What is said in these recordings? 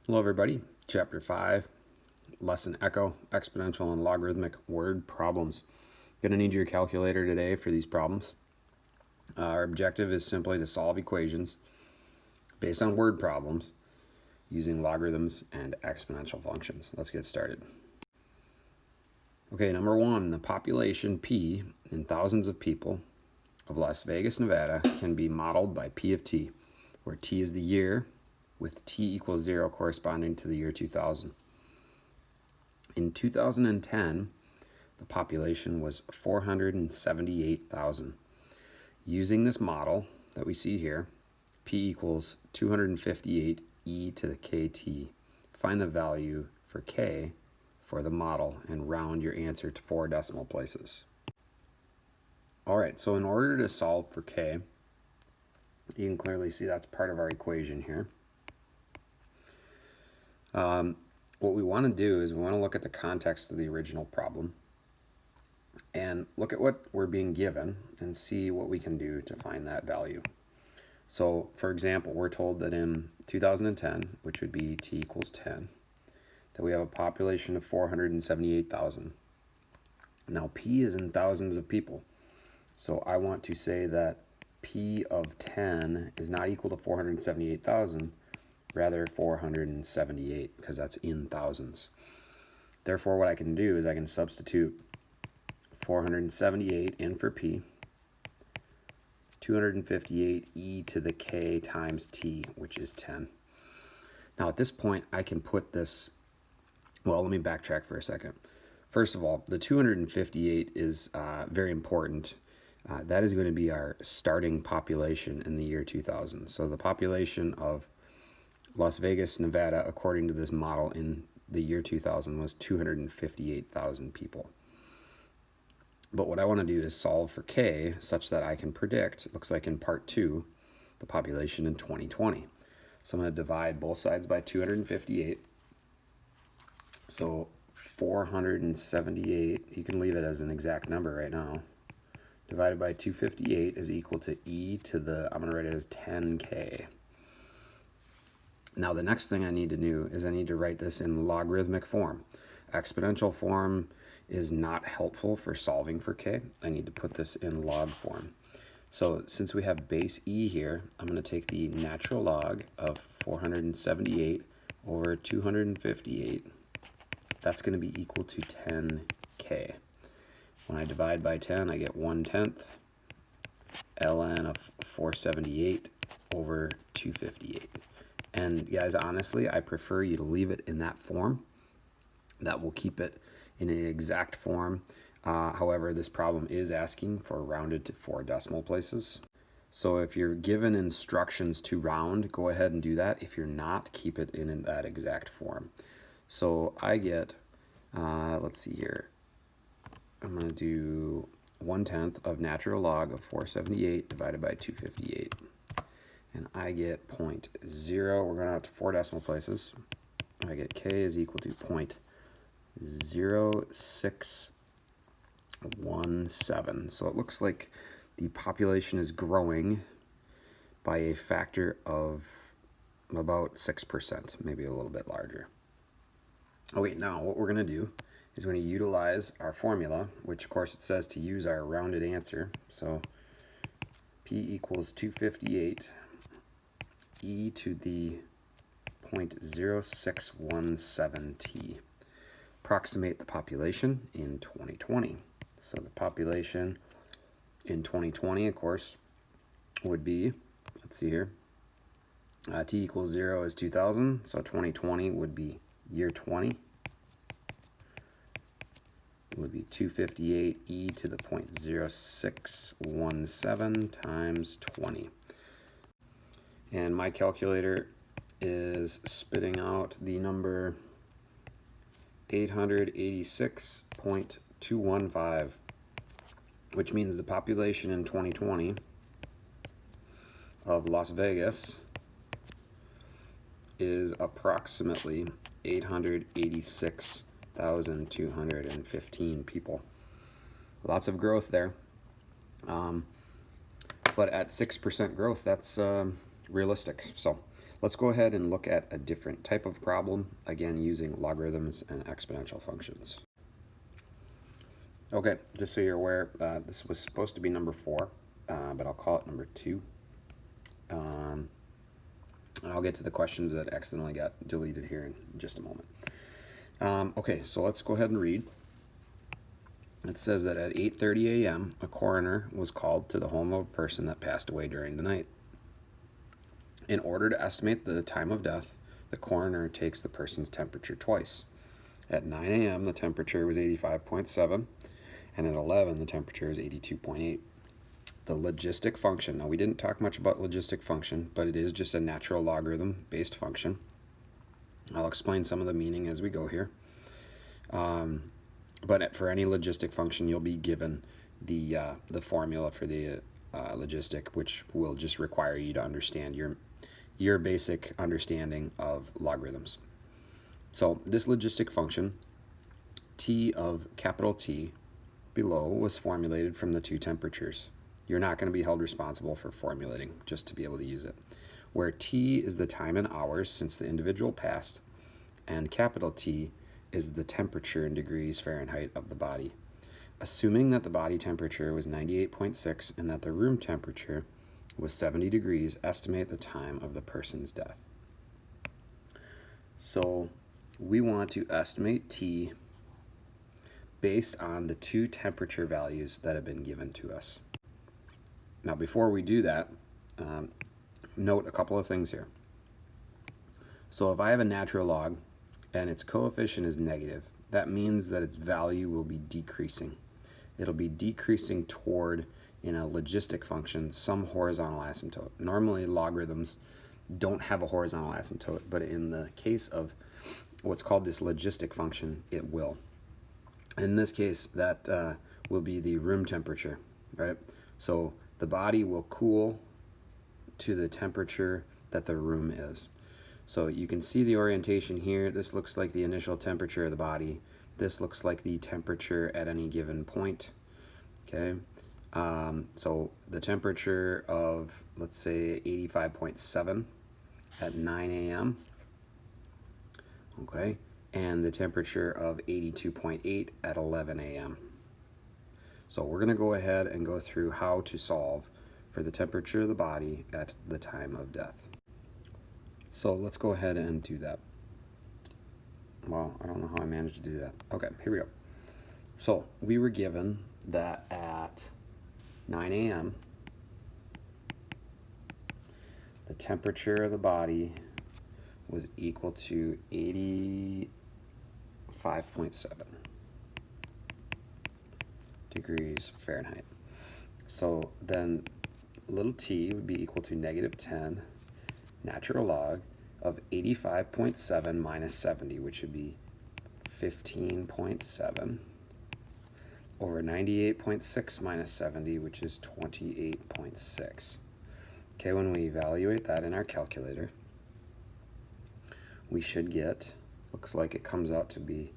Hello everybody, Chapter 5, Lesson Echo, Exponential and Logarithmic Word Problems. Going to need your calculator today for these problems. Our objective is simply to solve equations based on word problems using logarithms and exponential functions. Let's get started. Okay, number one, the population P in thousands of people of Las Vegas, Nevada can be modeled by P of T, where T is the year, with T equals 0 corresponding to the year 2000. In 2010, the population was 478,000. Using this model that we see here, P equals 258 e to the kt. Find the value for k for the model and round your answer to 4 decimal places. All right, so in order to solve for k, you can clearly see that's part of our equation here. What we want to do is we want to look at the context of the original problem and look at what we're being given and see what we can do to find that value. So, for example, we're told that in 2010, which would be t equals 10, that we have a population of 478,000. Now, p is in thousands of people. So I want to say that p of 10 is not equal to 478,000, rather 478, because that's in thousands. Therefore, what I can do is I can substitute 478 in for p, 258 e to the k times t, which is 10. Now at this point, I can put this, well, let me backtrack for a second. First of all, the 258 is very important. That is going to be our starting population in the year 2000. So the population of Las Vegas, Nevada, according to this model in the year 2000, was 258,000 people. But what I want to do is solve for k such that I can predict, it looks like in part 2, the population in 2020. So I'm going to divide both sides by 258. So 478, you can leave it as an exact number right now, divided by 258 is equal to e to the, I'm going to write it as 10k. Now the next thing I need to do is I need to write this in logarithmic form. Exponential form is not helpful for solving for k. I need to put this in log form. So since we have base e here, I'm going to take the natural log of 478 over 258. That's going to be equal to 10k. When I divide by 10, I get 1/10 ln of 478 over 258. And guys, honestly, I prefer you to leave it in that form. That will keep it in an exact form. However, this problem is asking for rounded to 4 decimal places. So if you're given instructions to round, go ahead and do that. If you're not, keep it in that exact form. So I get, let's see here. I'm going to do 1/10 of natural log of 478 divided by 258. And I get 0.0, we're going out to 4 decimal places. I get k is equal to 0.0617. So it looks like the population is growing by a factor of about 6%, maybe a little bit larger. Oh wait, now what we're going to do is we're going to utilize our formula, which of course it says to use our rounded answer. So p equals 258 e to the 0.0617 t. Approximate the population in 2020. So the population in 2020, of course, would be, let's see here, t equals 0 is 2000, so 2020 would be year 20. It would be 258 e to the 0.0617 times 20. And my calculator is spitting out the number 886.215, which means the population in 2020 of Las Vegas is approximately 886,215 people. Lots of growth there. But at 6% growth, that's realistic. So Let's go ahead and look at a different type of problem, again using logarithms and exponential functions. Okay, just so you're aware, this was supposed to be number 4, but I'll call it number 2. And I'll get to the questions that accidentally got deleted here in just a moment. Okay, so let's go ahead and read. It says that at 8:30 a.m., a coroner was called to the home of a person that passed away during the night. In order to estimate the time of death, the coroner takes the person's temperature twice. At 9 a.m., the temperature was 85.7, and at 11, the temperature is 82.8. The logistic function, now we didn't talk much about logistic function, but it is just a natural logarithm-based function. I'll explain some of the meaning as we go here. But for any logistic function, you'll be given the formula for the logistic, which will just require you to understand your basic understanding of logarithms. So this logistic function, t of capital T below, was formulated from the two temperatures. You're not going to be held responsible for formulating, just to be able to use it. Where T is the time in hours since the individual passed, and capital T is the temperature in degrees Fahrenheit of the body. Assuming that the body temperature was 98.6 and that the room temperature was 70 degrees, estimate the time of the person's death. So we want to estimate T based on the two temperature values that have been given to us. Now, before we do that, note a couple of things here. So if I have a natural log and its coefficient is negative, that means that its value will be decreasing. It'll be decreasing toward, in a logistic function, some horizontal asymptote. Normally, logarithms don't have a horizontal asymptote, but in the case of what's called this logistic function, it will. In this case, that will be the room temperature, right? So the body will cool to the temperature that the room is. So you can see the orientation here. This looks like the initial temperature of the body. This looks like the temperature at any given point. Okay, so the temperature of, let's say, 85.7 at 9 a.m. Okay, and the temperature of 82.8 at 11 a.m. So we're going to go ahead and go through how to solve for the temperature of the body at the time of death. So let's go ahead and do that. Well, I don't know how I managed to do that. Okay, here we go. So we were given that at 9 a.m., the temperature of the body was equal to 85.7 degrees Fahrenheit. So then little t would be equal to negative 10 natural log of 85.7 minus 70, which would be 15.7, over 98.6 minus 70, which is 28.6. Okay, when we evaluate that in our calculator, we should get, looks like it comes out to be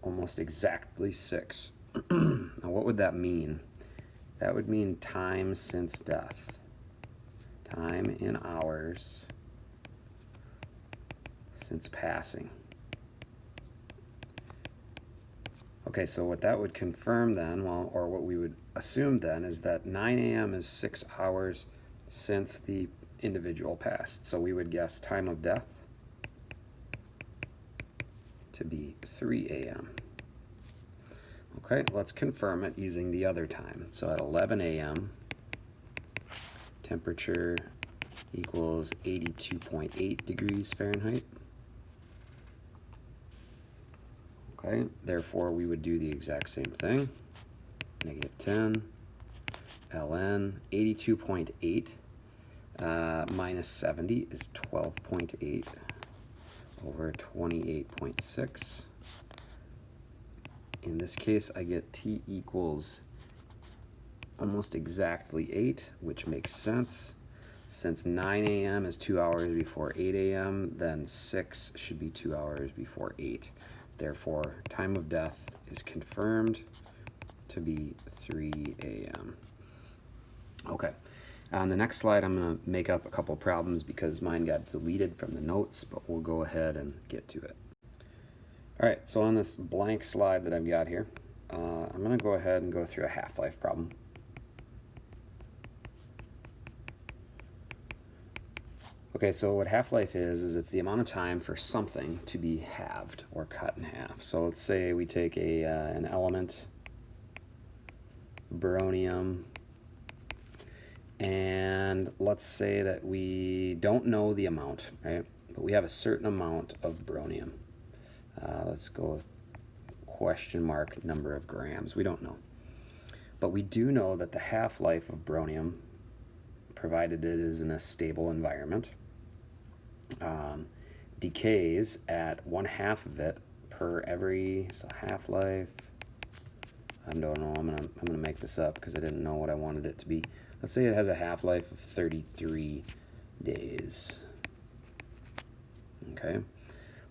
almost exactly 6. Now what would that mean? That would mean time since death. Time in hours since passing. Okay, so what that would confirm then, well, or what we would assume then, is that 9 a.m. is 6 hours since the individual passed. So we would guess time of death to be 3 a.m. Okay, let's confirm it using the other time. So at 11 a.m., temperature equals 82.8 degrees Fahrenheit. Okay, therefore we would do the exact same thing. Negative 10, ln, 82.8 minus 70 is 12.8 over 28.6. In this case, I get t equals almost exactly 8, which makes sense. Since 9 a.m. is 2 hours before 8 a.m., then 6 should be 2 hours before 8. Therefore, time of death is confirmed to be 3 a.m. Okay, On the next slide, I'm going to make up a couple problems because mine got deleted from the notes, but we'll go ahead and get to it. All right, so on this blank slide that I've got here, I'm going to go ahead and go through a half-life problem. Okay, so what half-life is it's the amount of time for something to be halved or cut in half. So let's say we take an element, boromium, and let's say that we don't know the amount, right? But we have a certain amount of boromium. Let's go with question mark number of grams. We don't know. But we do know that the half-life of boromium, provided it is in a stable environment, decays at 1/2 of it per every, so half-life, I don't know, I'm gonna make this up because I didn't know what I wanted it to be. Let's say it has a half-life of 33 days. Okay.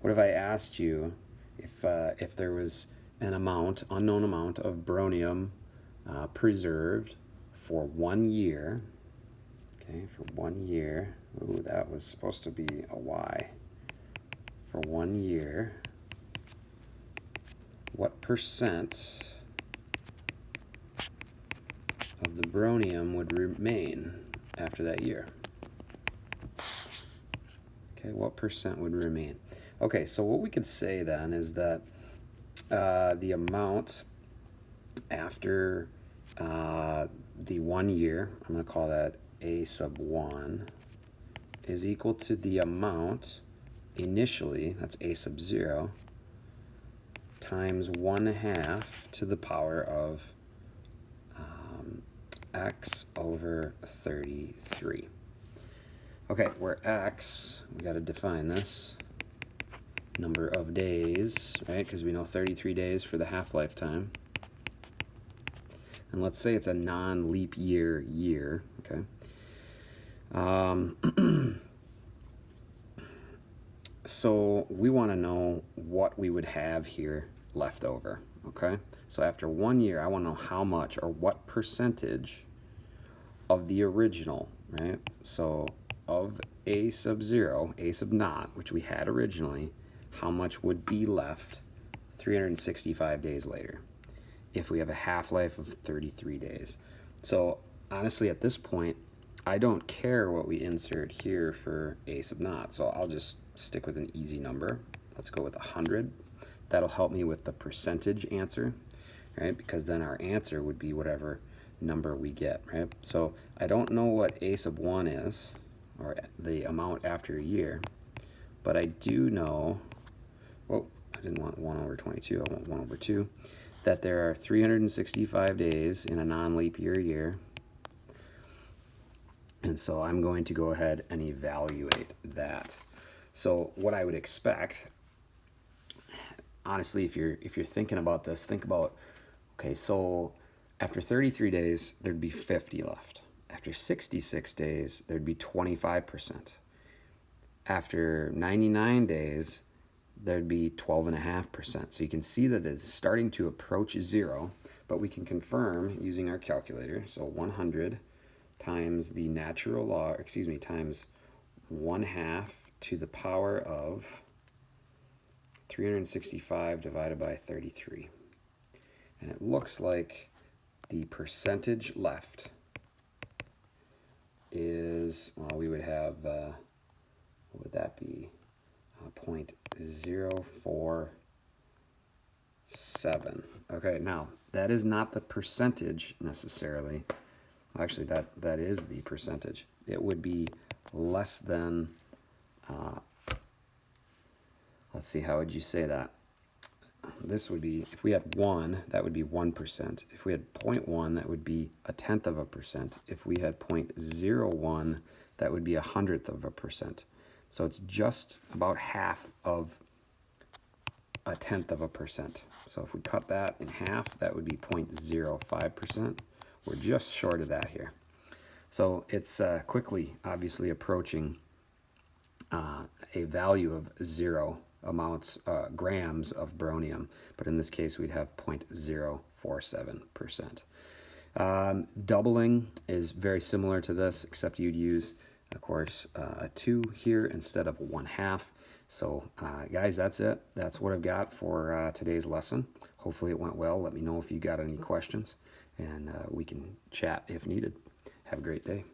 What if I asked you if there was an unknown amount of boromium preserved for 1 year? Okay, for 1 year. Ooh, that was supposed to be a Y. For 1 year, what percent of the boromium would remain after that year? Okay, what percent would remain? Okay, so what we could say then is that the amount after the 1 year, I'm going to call that A sub 1, is equal to the amount initially, that's A sub 0, times 1/2 to the power of x over 33. Okay, where x, we got to define this, number of days, right? Because we know 33 days for the half-life time. And let's say it's a non-leap year, okay? So we want to know what we would have here left over, okay? So after 1 year, I want to know how much or what percentage of the original, right? So of A sub 0, A sub naught, which we had originally, how much would be left 365 days later if we have a half-life of 33 days. So honestly, at this point, I don't care what we insert here for A sub naught, so I'll just stick with an easy number. Let's go with 100. That'll help me with the percentage answer, right? Because then our answer would be whatever number we get, right? So I don't know what A sub 1 is, or the amount after a year, but I do know, whoa, I didn't want 1 over 22, I want 1 over 2, that there are 365 days in a non-leap year. And so I'm going to go ahead and evaluate that. So what I would expect, honestly, if you're thinking about this, think about, okay, so after 33 days, there'd be 50 left. After 66 days, there'd be 25%. After 99 days, there'd be 12.5%. So you can see that it's starting to approach 0, but we can confirm using our calculator. So 100 times the natural log, times 1/2 to the power of 365 divided by 33. And it looks like the percentage left is, well, we would have, what would that be? 0.047. Okay, now that is not the percentage necessarily. Actually, that is the percentage. It would be less than, let's see, how would you say that? This would be, if we had 1, that would be 1%. If we had 0.1, that would be 0.1%. If we had 0.01, that would be 100%. So it's just about half of 0.1%. So if we cut that in half, that would be 0.05%. We're just short of that here. So it's quickly, obviously, approaching a value of 0 grams of boromium, but in this case we'd have 0.047%. Doubling is very similar to this, except you'd use, of course, a 2 here instead of 1/2. So, guys, that's it. That's what I've got for today's lesson. Hopefully it went well. Let me know if you got any questions, and we can chat if needed. Have a great day.